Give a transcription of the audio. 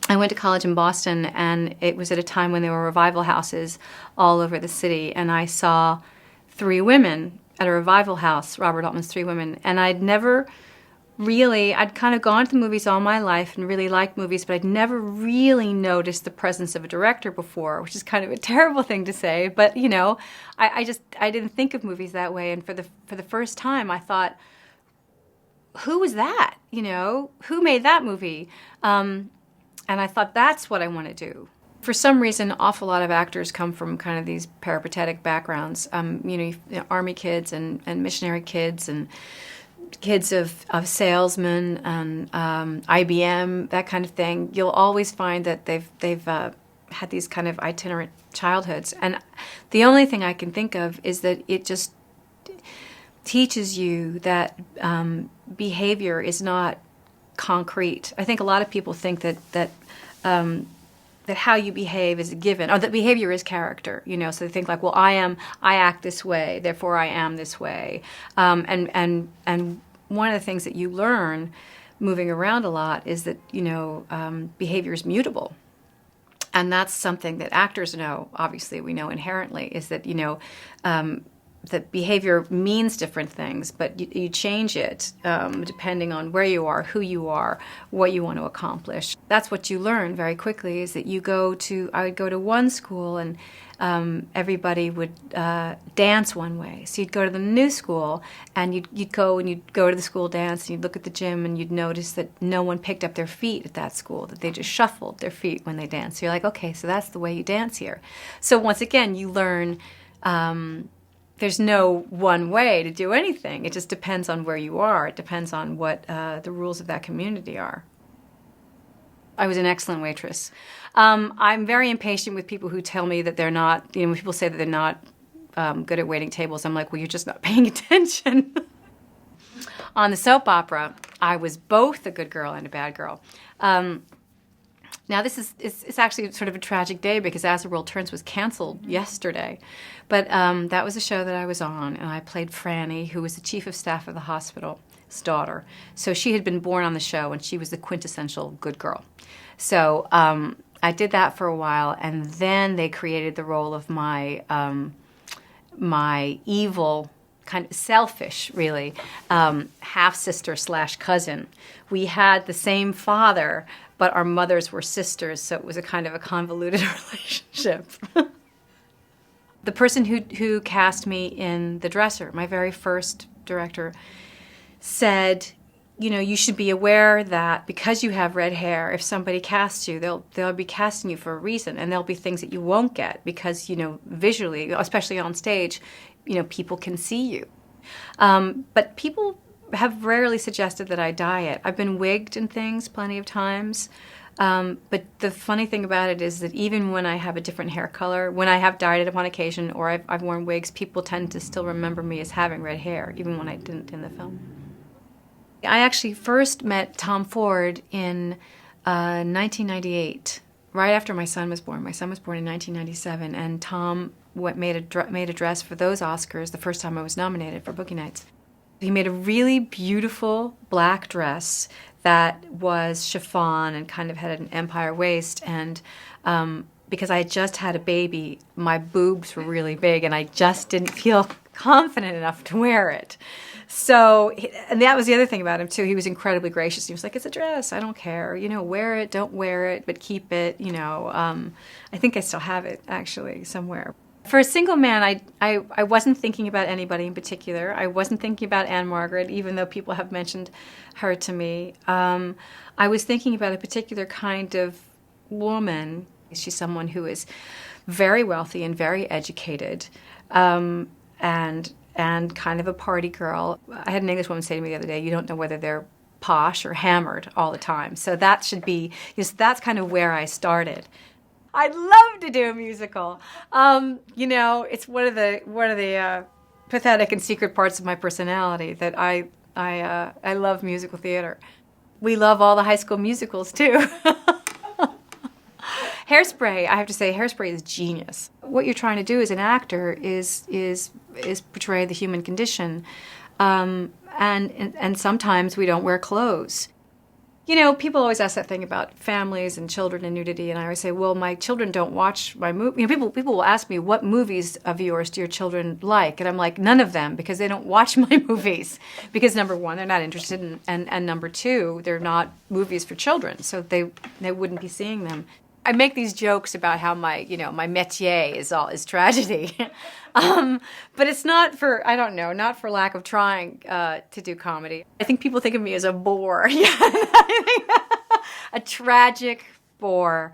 I went to college in Boston, and it was at a time when there were revival houses all over the city, and I saw three women at a revival house, Robert Altman's Three Women, and I'd kind of gone to the movies all my life and really liked movies, but I'd never really noticed the presence of a director before, which is kind of a terrible thing to say, but I didn't think of movies that way, and for the first time I thought, who was that? Who made that movie? And I thought, that's what I want to do. For some reason, an awful lot of actors come from kind of these peripatetic backgrounds. Army kids and missionary kids and kids of salesmen and IBM, that kind of thing. You'll always find that they've had these kind of itinerant childhoods. And the only thing I can think of is that it just teaches you that behavior is not concrete. I think a lot of people think that how you behave is a given, or that behavior is character. So they think like, well, I act this way, therefore I am this way. And one of the things that you learn moving around a lot is that behavior is mutable, and that's something that actors know. Obviously, we know inherently is that that behavior means different things, but you change it depending on where you are, who you are, what you want to accomplish. That's what you learn very quickly, is that I would go to one school and everybody would dance one way. So you'd go to the new school and you'd go to the school dance and you'd look at the gym and you'd notice that no one picked up their feet at that school, that they just shuffled their feet when they danced. So you're like, okay, so that's the way you dance here. So once again, you learn there's no one way to do anything. It just depends on where you are. It depends on what the rules of that community are. I was an excellent waitress. I'm very impatient with people who tell me that they're not, when people say that they're not good at waiting tables, I'm like, well, you're just not paying attention. On the soap opera, I was both a good girl and a bad girl. Now, it's actually sort of a tragic day because As the World Turns was canceled yesterday. But that was a show that I was on, and I played Franny, who was the chief of staff of the hospital's daughter. So she had been born on the show, and she was the quintessential good girl. So I did that for a while, and then they created the role of my evil, kind of selfish, really, half-sister / cousin. We had the same father, but our mothers were sisters, so it was a kind of a convoluted relationship. The person who cast me in The Dresser, my very first director, said, you should be aware that because you have red hair, if somebody casts you, they'll be casting you for a reason, and there'll be things that you won't get because, visually, especially on stage, people can see you. But people have rarely suggested that I dye it. I've been wigged and things plenty of times. But the funny thing about it is that even when I have a different hair color, when I have dyed it upon occasion or I've worn wigs, people tend to still remember me as having red hair, even when I didn't in the film. I actually first met Tom Ford in 1998, right after my son was born. My son was born in 1997, and Tom made a dress for those Oscars the first time I was nominated for Boogie Nights. He made a really beautiful black dress that was chiffon and kind of had an empire waist, and because I had just had a baby, my boobs were really big and I just didn't feel confident enough to wear it. So, and that was the other thing about him too. He was incredibly gracious. He was like, it's a dress, I don't care, wear it, don't wear it, but keep it, I think I still have it actually somewhere. For a single man, I wasn't thinking about anybody in particular. I wasn't thinking about Anne Margaret, even though people have mentioned her to me. I was thinking about a particular kind of woman. She's someone who is very wealthy and very educated, and kind of a party girl. I had an English woman say to me the other day, you don't know whether they're posh or hammered all the time. So that should be, that's kind of where I started. I'd love to do a musical. It's one of the pathetic and secret parts of my personality that I love musical theater. We love all the High School Musicals too. Hairspray, I have to say, Hairspray is genius. What you're trying to do as an actor is portray the human condition, and sometimes we don't wear clothes. You know, people always ask that thing about families and children and nudity, and I always say, well, my children don't watch my movie. You know, people will ask me, what movies of yours do your children like? And I'm like, none of them, because they don't watch my movies. Because number one, they're not interested in, and number two, they're not movies for children, so they wouldn't be seeing them. I make these jokes about how my métier is tragedy. But it's not for, I don't know, not for lack of trying to do comedy. I think people think of me as a bore. Yeah, a tragic bore.